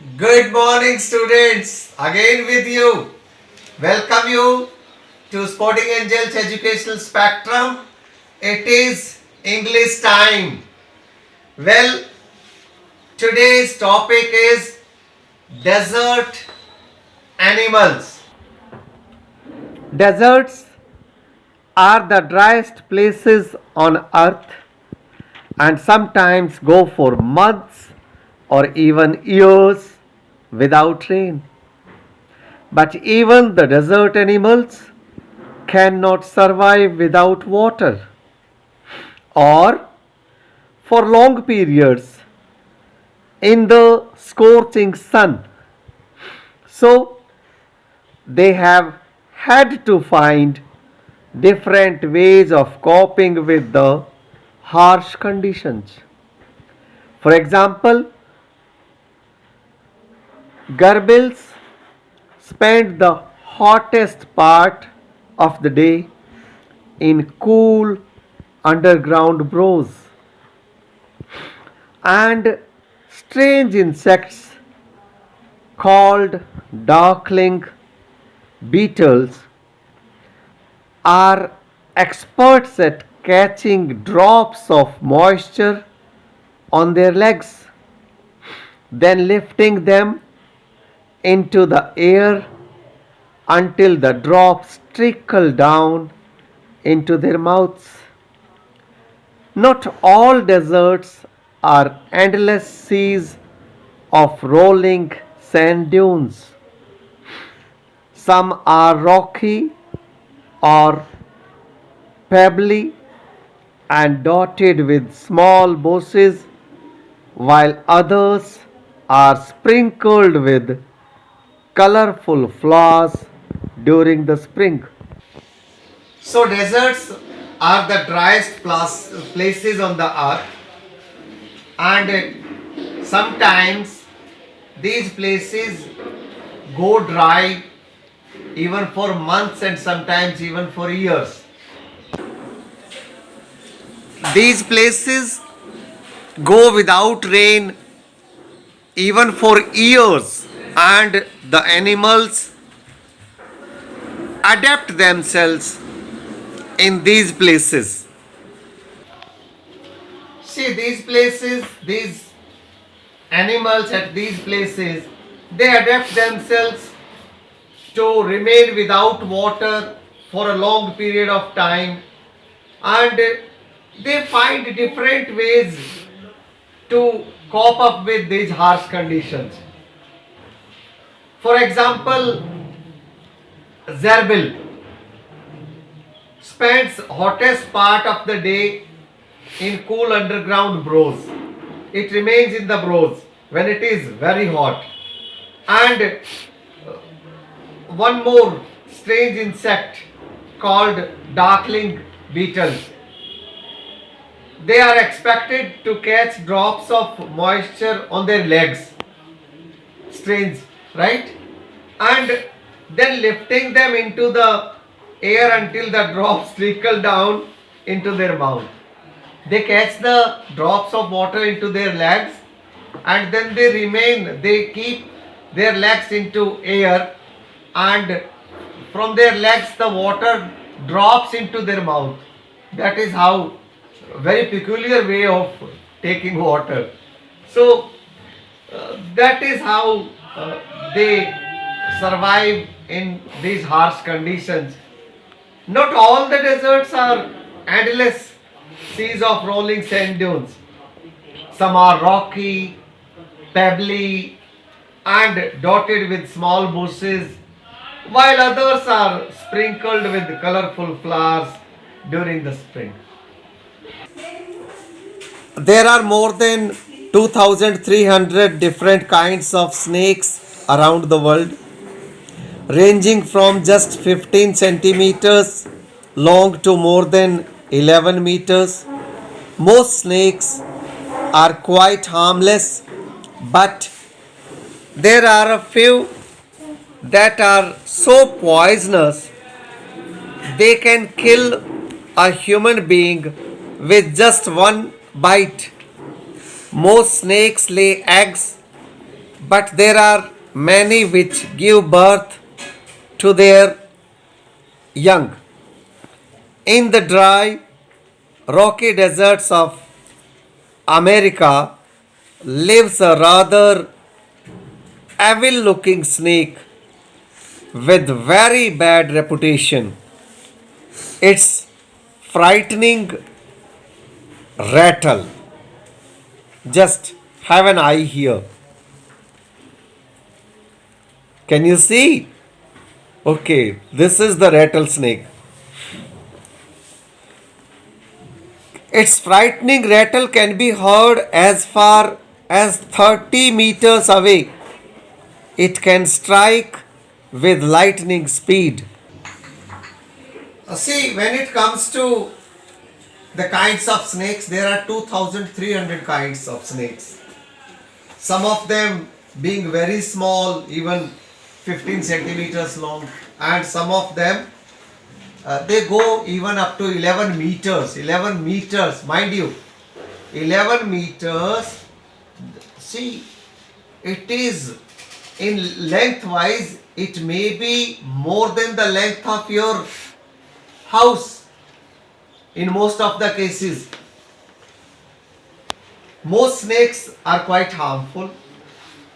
Good morning, students. Again with you. Welcome you to Sporting Angels Educational Spectrum. It is English time. Well, today's topic is desert animals. Deserts are the driest places on earth and sometimes go for months or even years without rain. But even the desert animals cannot survive without water or for long periods in the scorching sun. So they have had to find different ways of coping with the harsh conditions. For example, gerbils spend the hottest part of the day in cool underground burrows, and strange insects called darkling beetles are experts at catching drops of moisture on their legs, then lifting them into the air until the drops trickle down into their mouths. Not all deserts are endless seas of rolling sand dunes. Some are rocky or pebbly and dotted with small bushes, while others are sprinkled with colorful flowers during the spring. So, deserts are the driest places on the earth, and sometimes these places go dry even for months and sometimes even for years. These places go without rain even for years, and the animals adapt themselves in these places. See, these animals at these places, they adapt themselves to remain without water for a long period of time, and they find different ways to cope up with these harsh conditions. For example, Zerbil spends hottest part of the day in cool underground burrows. It remains in the burrows when it is very hot. And one more strange insect called Darkling Beetles. They are expected to catch drops of moisture on their legs. Strange, right? And then lifting them into the air until the drops trickle down into their mouth. They catch the drops of water into their legs, and then they keep their legs into air, and from their legs the water drops into their mouth. That is how, very peculiar way of taking water. So that is how they survive in these harsh conditions. Not all the deserts are endless seas of rolling sand dunes. Some are rocky, pebbly, and dotted with small bushes, while others are sprinkled with colorful flowers during the spring. There are more than 2,300 different kinds of snakes around the world, ranging from just 15 centimeters long to more than 11 meters. Most snakes are quite harmless, but there are a few that are so poisonous they can kill a human being with just one bite. Most snakes lay eggs, but there are many which give birth to their young. In the dry, rocky deserts of America lives a rather evil looking snake with very bad reputation. It's frightening rattle. Just have an eye here. Can you see? Okay, this is the rattlesnake. Its frightening rattle can be heard as far as 30 meters away. It can strike with lightning speed. See, when it comes to the kinds of snakes, there are 2300 kinds of snakes. Some of them being very small, even 15 centimeters long, and some of them they go even up to 11 meters. 11 meters, mind you, 11 meters. See, it is in lengthwise, it may be more than the length of your house in most of the cases. Most snakes are quite harmful,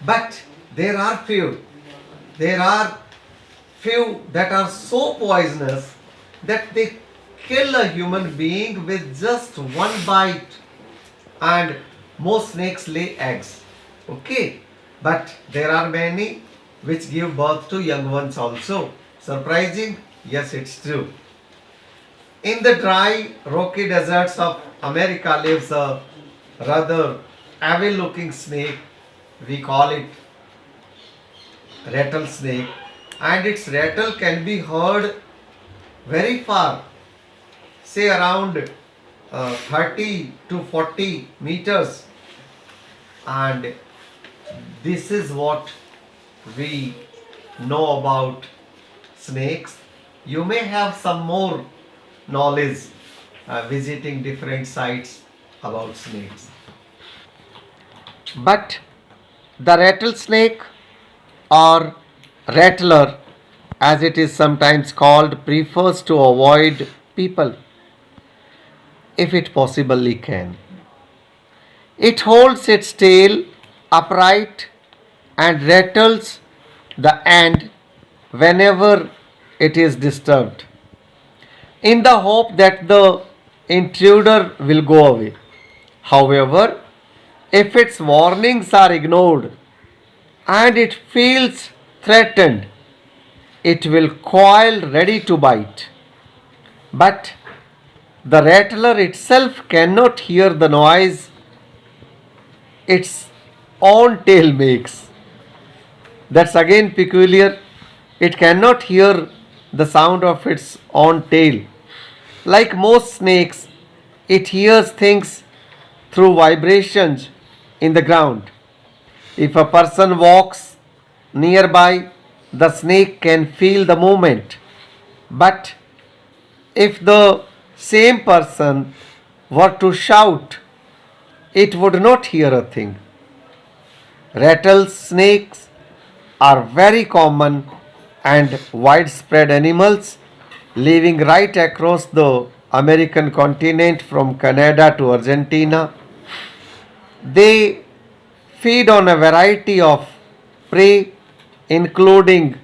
but there are few. There are few that are so poisonous that they kill a human being with just one bite, and most snakes lay eggs. Okay, but there are many which give birth to young ones also. Surprising? Yes, it's true. In the dry, rocky deserts of America lives a rather evil looking snake. We call it rattlesnake, and its rattle can be heard very far, say around 30 to 40 meters. And this is what we know about snakes. You may have some more knowledge visiting different sites about snakes. But the rattlesnake or rattler, as it is sometimes called, prefers to avoid people if it possibly can. It holds its tail upright and rattles the end whenever it is disturbed, in the hope that the intruder will go away. However, if its warnings are ignored and it feels threatened, it will coil ready to bite. But the rattler itself cannot hear the noise its own tail makes. That's again peculiar. It cannot hear the sound of its own tail. Like most snakes, it hears things through vibrations in the ground. If a person walks nearby, the snake can feel the movement. But if the same person were to shout, it would not hear a thing. Rattlesnakes are very common and widespread animals living right across the American continent from Canada to Argentina. They feed on a variety of prey including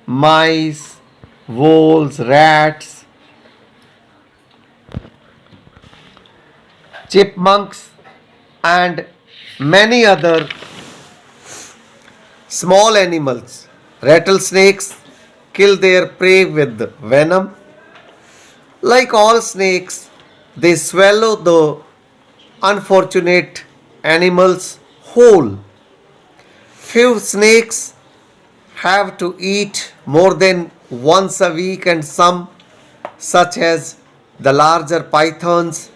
mice, voles, rats, chipmunks, and many other small animals. Rattlesnakes kill their prey with venom. Like all snakes, they swallow the unfortunate animals whole. Few snakes have to eat more than once a week, and some, such as the larger pythons,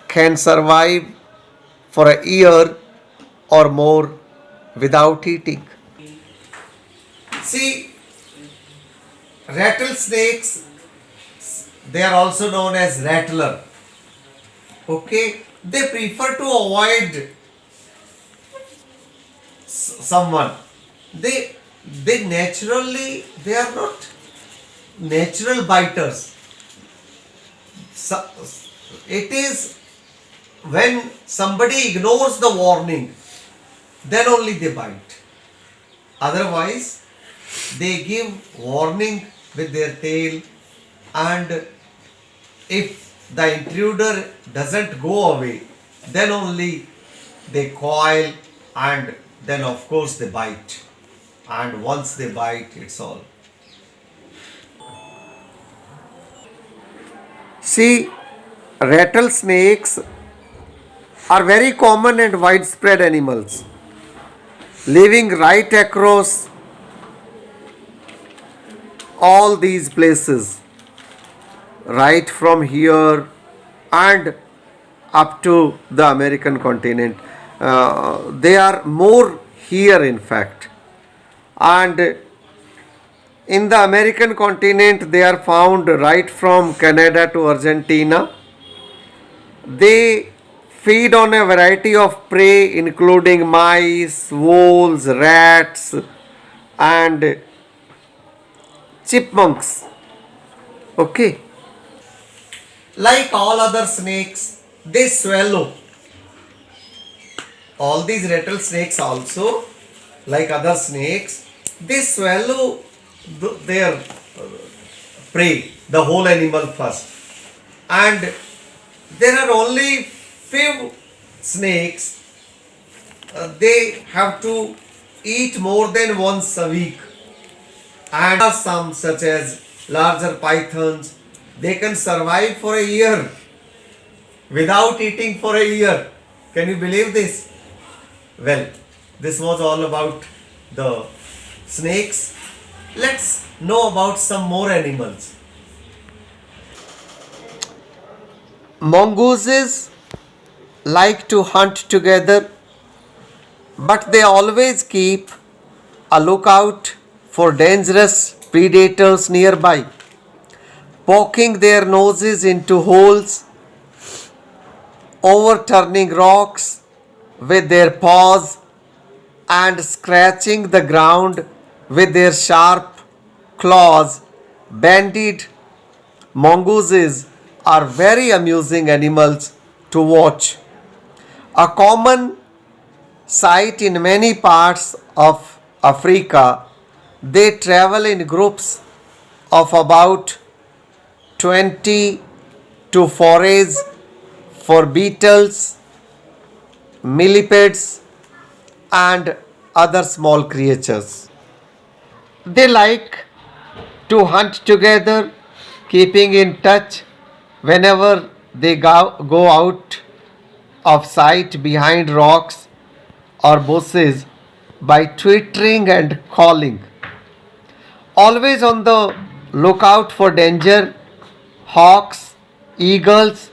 can survive for a year or more without eating. See, rattlesnakes, they are also known as rattler. Okay, they prefer to avoid someone, they they are not natural biters. So, it is when somebody ignores the warning, then only they bite. Otherwise, they give warning with their tail, and if the intruder doesn't go away, then only they coil, and then of course they bite. And once they bite, it's all. See, rattlesnakes are very common and widespread animals, living right across all these places, right from here and up to the American continent. They are more here, in fact. And in the American continent, they are found right from Canada to Argentina. They feed on a variety of prey, including mice, voles, rats, and chipmunks. Okay. Like all other snakes, they swallow. All these rattlesnakes also, like other snakes, they swallow their prey, the whole animal first. And there are only few snakes, they have to eat more than once a week. And some, such as larger pythons, they can survive for a year without eating for a year. Can you believe this? Well, this was all about the snakes. Let's know about some more animals. Mongooses like to hunt together, but they always keep a lookout for dangerous predators nearby, poking their noses into holes, overturning rocks with their paws, and scratching the ground with their sharp claws. Banded mongooses are very amusing animals to watch. A common sight in many parts of Africa, they travel in groups of about 20 to forage for beetles, millipedes, and other small creatures. They like to hunt together, keeping in touch whenever they go out of sight behind rocks or bushes by twittering and calling. Always on the lookout for danger, hawks, eagles,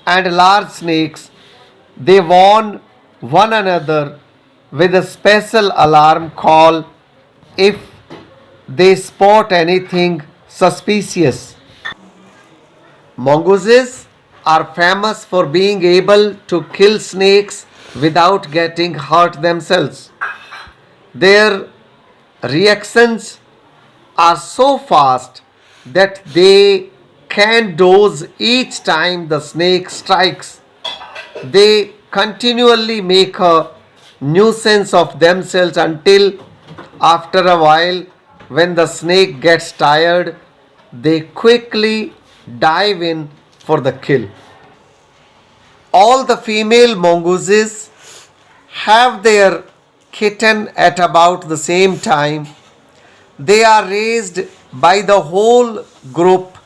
and large snakes, they warn one another with a special alarm call if they spot anything suspicious. Mongooses are famous for being able to kill snakes without getting hurt themselves. Their reactions are so fast that they can doze each time the snake strikes. They continually make a nuisance of themselves until, after a while, when the snake gets tired, they quickly dive in for the kill. All the female mongooses have their kitten at about the same time. They are raised by the whole group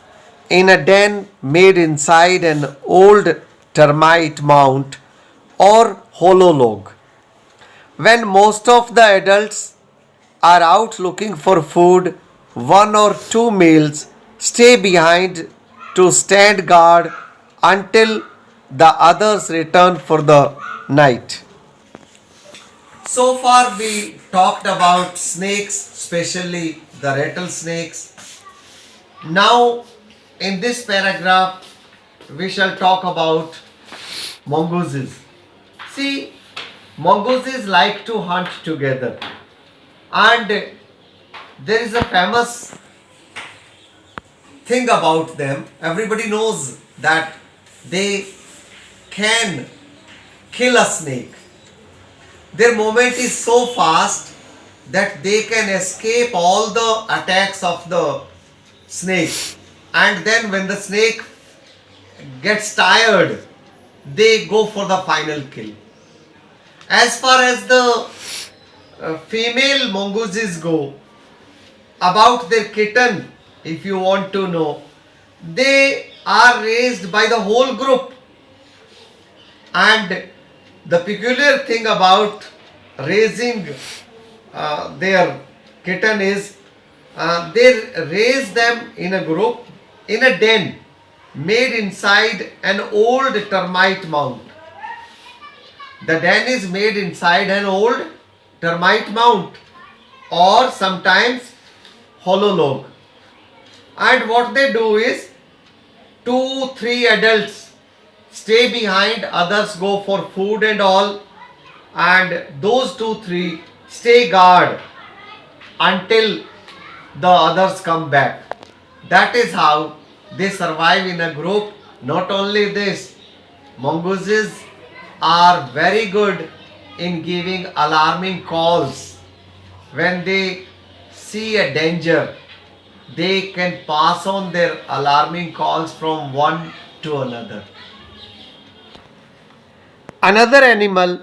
in a den made inside an old termite mound or hollow log. When most of the adults are out looking for food, one or two males stay behind to stand guard until the others return for the night. So far we talked about snakes, especially the rattlesnakes. Now in this paragraph we shall talk about mongooses. See, Mongooses like to hunt together, and there is a famous thing about them. Everybody knows that they can kill a snake. Their movement is so fast that they can escape all the attacks of the snake, and then when the snake gets tired, they go for the final kill. As far as the female mongooses go, about their kitten, if you want to know, they are raised by the whole group, and the peculiar thing about raising their kitten is they raise them in a group in a den made inside an old termite mound. The den is made inside an old termite mound or sometimes hollow log. And what they do is 2-3 adults stay behind, others go for food and all, and those 2-3 stay guard until the others come back. That is how they survive in a group. Not only this, mongooses are very good in giving alarming calls. When they see a danger, they can pass on their alarming calls from one to another. Another animal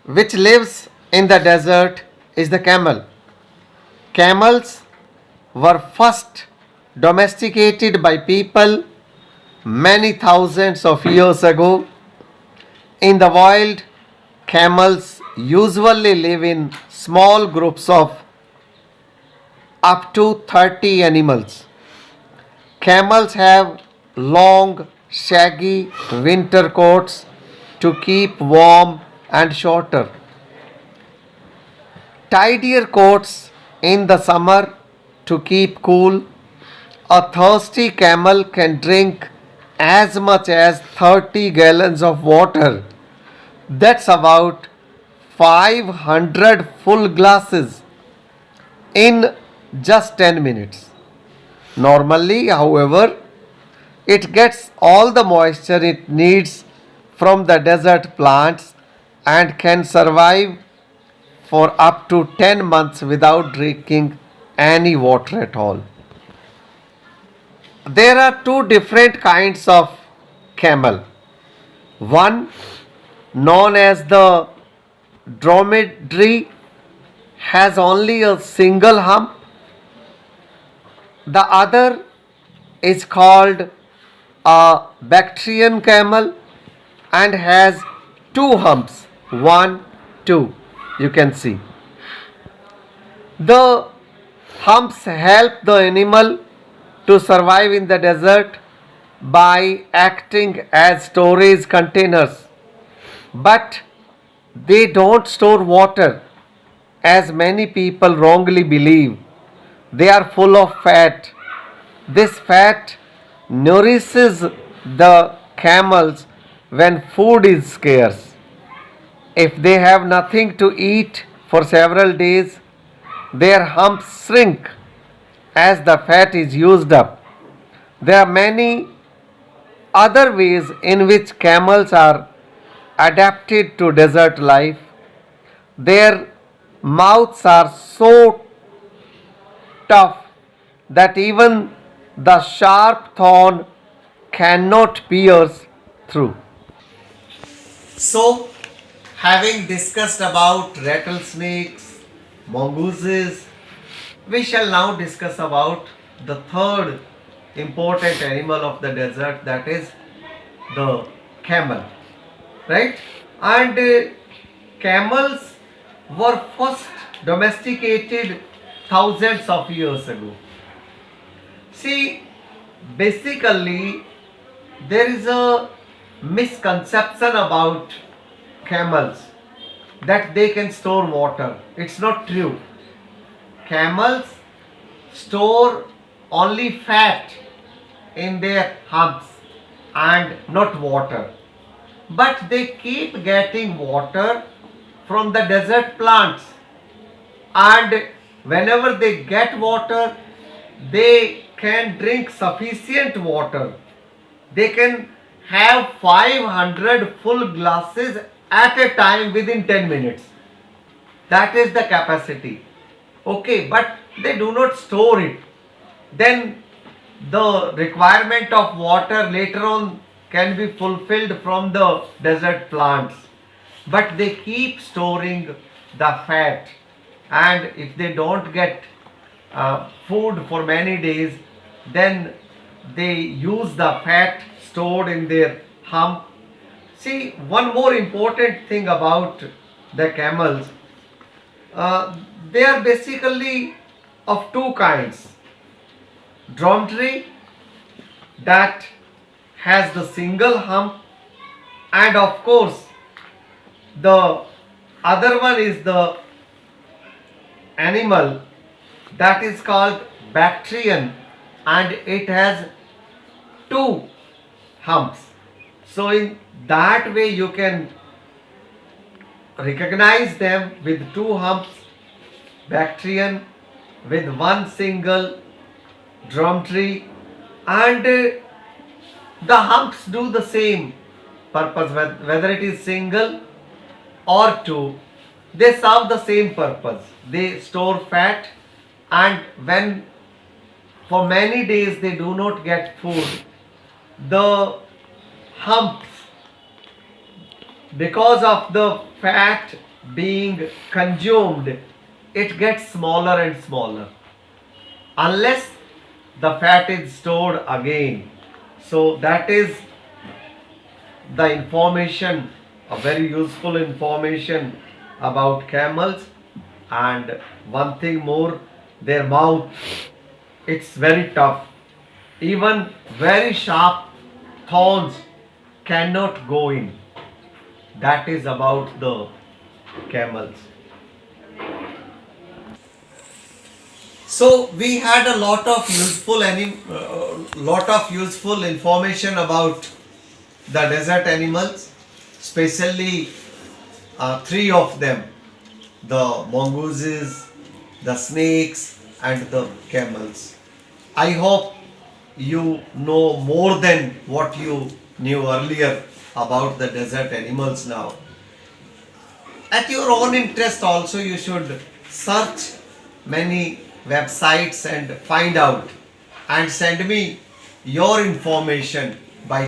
which lives in the desert is the camel. Camels were first domesticated by people many thousands of years ago. In the wild, camels usually live in small groups of up to 30 animals. Camels have long, shaggy winter coats to keep warm and shorter, tidier coats in the summer to keep cool. A thirsty camel can drink as much as 30 gallons of water. That's about 500 full glasses in just 10 minutes. Normally, however, it gets all the moisture it needs from the desert plants and can survive for up to 10 months without drinking any water at all. There are two different kinds of camel. One, known as the dromedary, has only a single hump. The other is called a Bactrian camel and has two humps. 1, 2. You can see. The humps help the animal to survive in the desert by acting as storage containers. But they don't store water, as many people wrongly believe. They are full of fat. This fat nourishes the camels when food is scarce. If they have nothing to eat for several days, their humps shrink as the fat is used up. There are many other ways in which camels are adapted to desert life. Their mouths are so tough that even the sharp thorn cannot pierce through. So, having discussed about rattlesnakes, mongooses, we shall now discuss about the third important animal of the desert, that is the camel. Right? And camels were first domesticated thousands of years ago. See, basically, there is a misconception about camels that they can store water. It's not true. Camels store only fat in their humps and not water. But they keep getting water from the desert plants, and whenever they get water, they can drink sufficient water. They can have 500 full glasses at a time within 10 minutes. That is the capacity. Okay, but they do not store it. Then the requirement of water later on can be fulfilled from the desert plants. But they keep storing the fat, and if they don't get food for many days, then they use the fat stored in their hump. See, one more important thing about the camels, uh, they are basically of two kinds: dromedary, that has the single hump, and of course the other one is the animal that is called Bactrian, and it has two humps. So in that way you can recognize them with two humps: Bactrian with one single dromedary, and the humps do the same purpose, whether it is single or two. They serve the same purpose. They store fat, and when for many days they do not get food, the humps, because of the fat being consumed, it gets smaller and smaller unless the fat is stored again. So that is the information, a very useful information about camels. And one thing more, their mouth, it's very tough. Even very sharp thorns cannot go in. That is about the camels. So we had a lot of useful information about the desert animals, especially three of them: the mongooses, the snakes, and the camels. I hope you know more than what you knew earlier about the desert animals now. At your own interest also, you should search many websites and find out, and send me your information